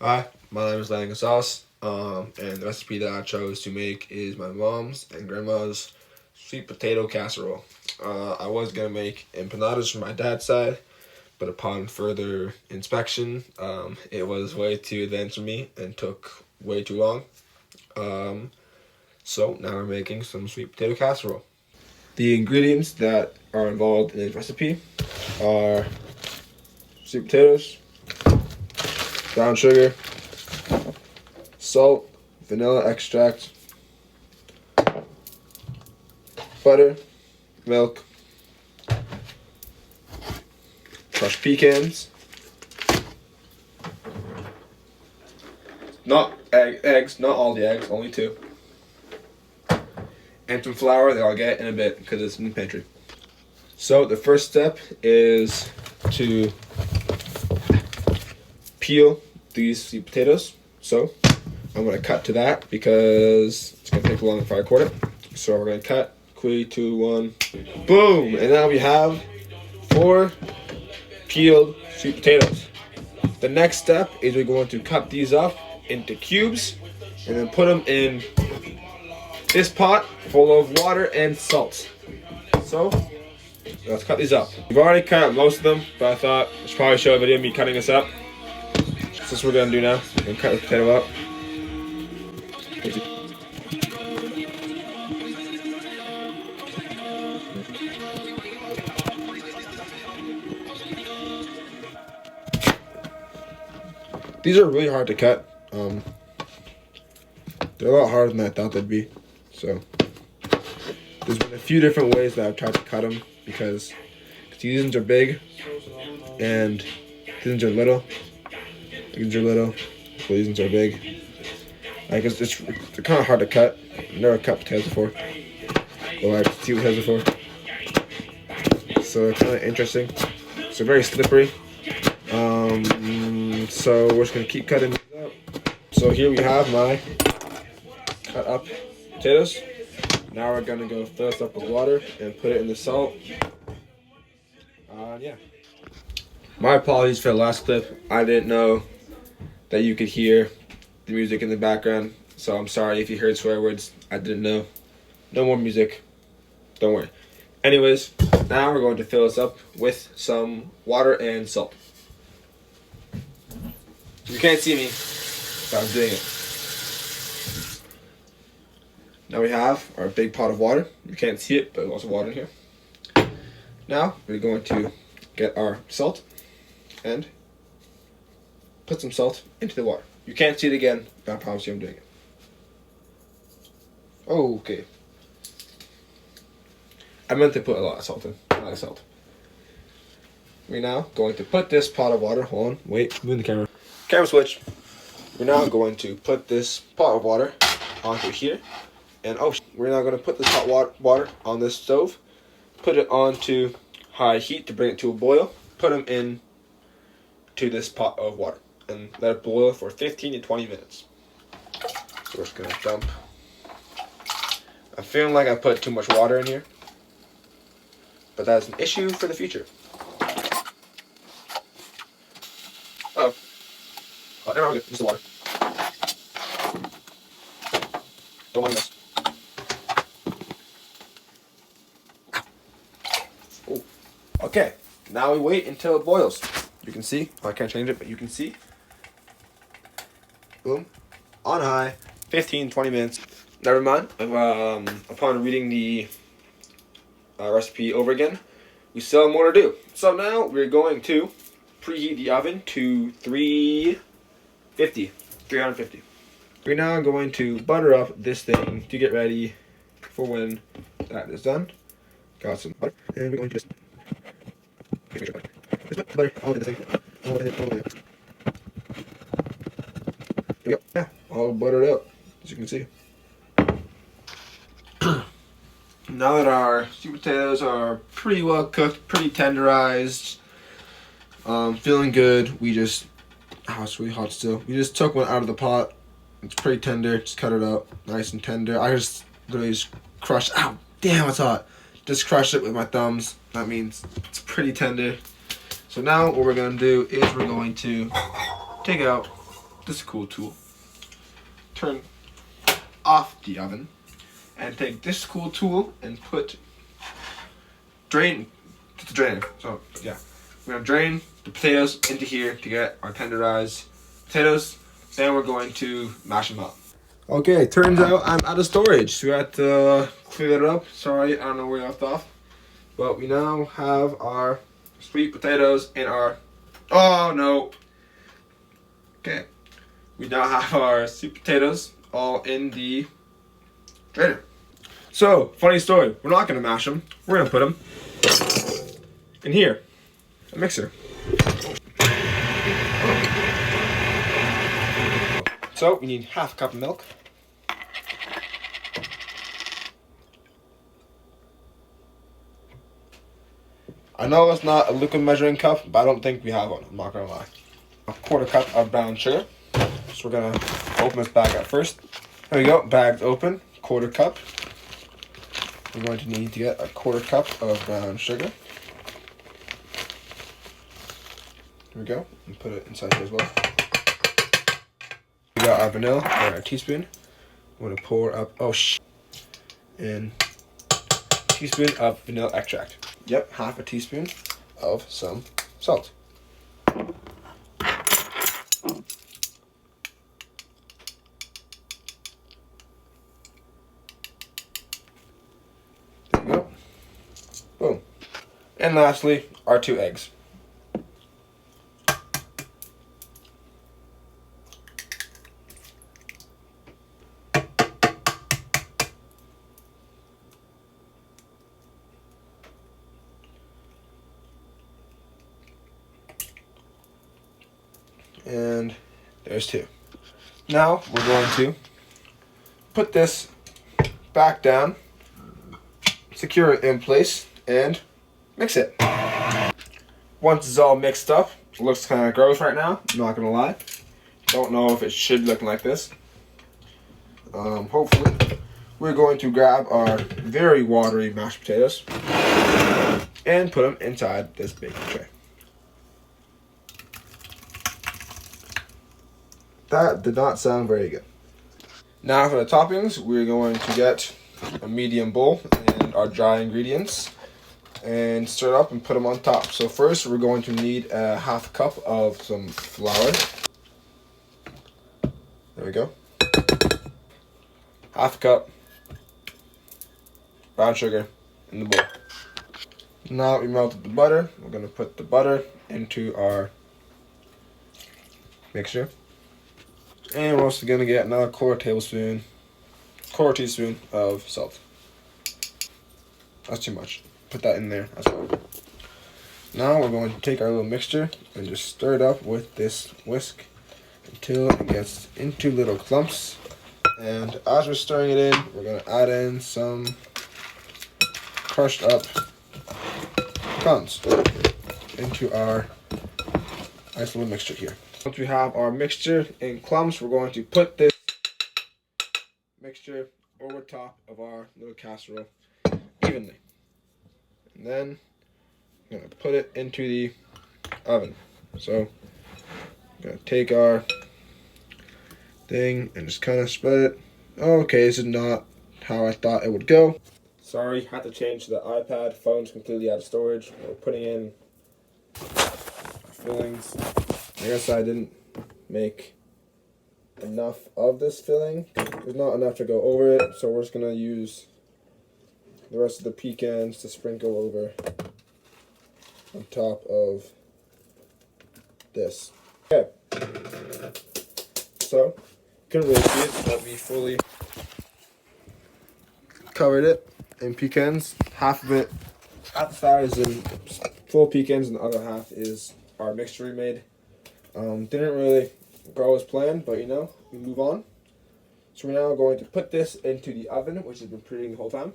Hi, my name is Landon Sauce, and the recipe that I chose to make is my mom's and grandma's sweet potato casserole. I was gonna make empanadas from my dad's side, but upon further inspection, it was way too advanced for me and took way too long. Um, so now we're making some sweet potato casserole. The ingredients that are involved in this recipe are sweet potatoes, brown sugar, salt, vanilla extract, butter, milk, crushed pecans, not eggs, not all the eggs, only two, and some flour that I'll get in a bit because it's in the pantry. So the first step is to peel these sweet potatoes. So I'm gonna cut to that because it's gonna take long before I record it. So we're gonna cut. 3, 2, 1, boom! And now we have 4 peeled sweet potatoes. The next step is we're going to cut these up into cubes and then put them in this pot full of water and salt. So let's cut these up. We've already cut up most of them, but I thought I should probably show a video of me cutting this up. So this is what we're gonna do now. We're gonna cut the potato up. These are really hard to cut. They're a lot harder than I thought they'd be. So there's been a few different ways that I've tried to cut them because these ones are big and these ones are little. These are little, so these ones are big. Like they're kind of hard to cut. I've never cut potatoes before, or like sweet potatoes before. So they're kind of interesting. So very slippery. So we're just gonna keep cutting these up. So here we have my cut up potatoes. Now we're gonna go fill this up with water and put it in the salt. Yeah. My apologies for the last clip. I didn't know that you could hear the music in the background, so I'm sorry if you heard swear words. I didn't know. No more music. Don't worry. Anyways, now we're going to fill this up with some water and salt. You can't see me, but I'm doing it. Now we have our big pot of water. You can't see it, but there's also water in here. Now we're going to get our salt and put some salt into the water. You can't see it again, but I promise you I'm doing it. Okay. I meant to put a lot of salt in, a lot of salt. We're now going to put this pot of water, hold on, wait, move the camera. Camera switch. We're now going to put this pot of water onto here. And we're now going to put this hot water on this stove. Put it onto high heat to bring it to a boil. Put them in to this pot of water. And let it boil for 15 to 20 minutes. So we're just going to dump. I'm feeling like I put too much water in here. But that's an issue for the future. Oh, never mind, just the water. Don't mind this. Oh. Okay, now we wait until it boils. You can see, I can't change it, but you can see. Boom, on high, 15, 20 minutes. Never mind, upon reading the recipe over again, we still have more to do. So now we're going to preheat the oven to 350. We're now going to butter up this thing to get ready for when that is done. Got some butter, and we're going to just put butter all in this thing. All in. There we go. Yeah, all buttered up, as you can see. Now that our sweet potatoes are pretty well cooked, pretty tenderized, feeling good, we just, it's really hot still. We just took one out of the pot. It's pretty tender, just cut it up, nice and tender. I just literally just crushed, ow, damn, it's hot. Just crushed it with my thumbs. That means it's pretty tender. So now what we're gonna do is we're going to take out this cool tool, turn off the oven, and take this cool tool and drain the drainer. So yeah, we're gonna drain the potatoes into here to get our tenderized potatoes. Then we're going to mash them up. Okay, turns out I'm out of storage, so we had to clear it up. Sorry, I don't know where we left off, but we now have our sweet potatoes in our. Oh no. Okay, we now have our sweet potatoes all in the drainer. So, funny story, we're not gonna mash them, we're gonna put them in here, a mixer. So, we need half a cup of milk. I know it's not a liquid measuring cup, but I don't think we have one, I'm not gonna lie. A quarter cup of brown sugar. So we're gonna open this bag up first. There we go, bag's open, quarter cup. We're going to need to get a quarter cup of brown sugar. Here we go, and put it inside here as well. We got our vanilla, or a teaspoon. I'm gonna pour up, and a teaspoon of vanilla extract. Yep, half a teaspoon of some salt. There we go. Boom. And lastly, our 2 eggs. And there's 2. Now we're going to put this back down, secure it in place, and mix it. Once it's all mixed up, it looks kind of gross right now, I'm not gonna lie. Don't know if it should look like this. Hopefully, we're going to grab our very watery mashed potatoes and put them inside this baking tray. That did not sound very good. Now for the toppings, we're going to get a medium bowl and our dry ingredients and stir it up and put them on top. So first we're going to need a half cup of some flour. There we go. Half a cup brown sugar in the bowl. Now that we melted the butter, we're going to put the butter into our mixture. And we're also going to get another quarter teaspoon of salt. That's too much. Put that in there as well. Now we're going to take our little mixture and just stir it up with this whisk until it gets into little clumps. And as we're stirring it in, we're going to add in some crushed up pecans into our nice little mixture here. Once we have our mixture in clumps, we're going to put this mixture over top of our little casserole evenly. And then I'm going to put it into the oven. So I'm going to take our thing and just kind of spread it. Okay, this is not how I thought it would go. Sorry, had to change the iPad. Phone's completely out of storage. We're putting in fillings. I guess I didn't make enough of this filling. There's not enough to go over it, so we're just gonna use the rest of the pecans to sprinkle over on top of this. Okay. So, couldn't really see it, but we fully covered it in pecans. Half of it at the start is in full pecans, and the other half is our mixture we made. Didn't really go as planned, but you know, we move on. So we're now going to put this into the oven, which has been preheating the whole time.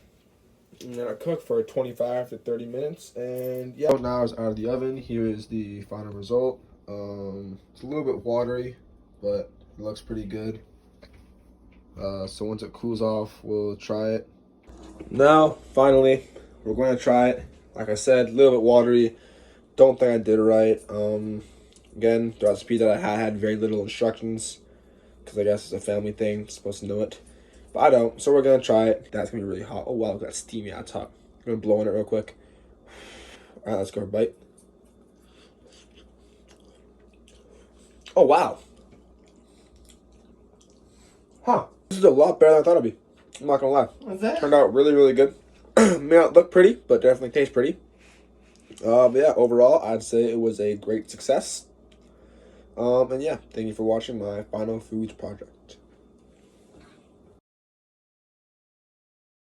And then cook for 25 to 30 minutes. And yeah, now it's out of the oven. Here is the final result. It's a little bit watery, but it looks pretty good. So once it cools off, we'll try it. Now, finally, we're going to try it. Like I said, a little bit watery. Don't think I did it right. Again, the recipe that I had very little instructions, because I guess it's a family thing. I'm supposed to know it. But I don't, so we're going to try it. That's going to be really hot. Oh, wow, that's steamy out top. I'm going to blow on it real quick. All right, let's go for a bite. Oh, wow. Huh. This is a lot better than I thought it'd be. I'm not going to lie. What's that? Turned out really, really good. May not look pretty, but definitely tastes pretty. But yeah, overall, I'd say it was a great success. And yeah, thank you for watching my final foods project.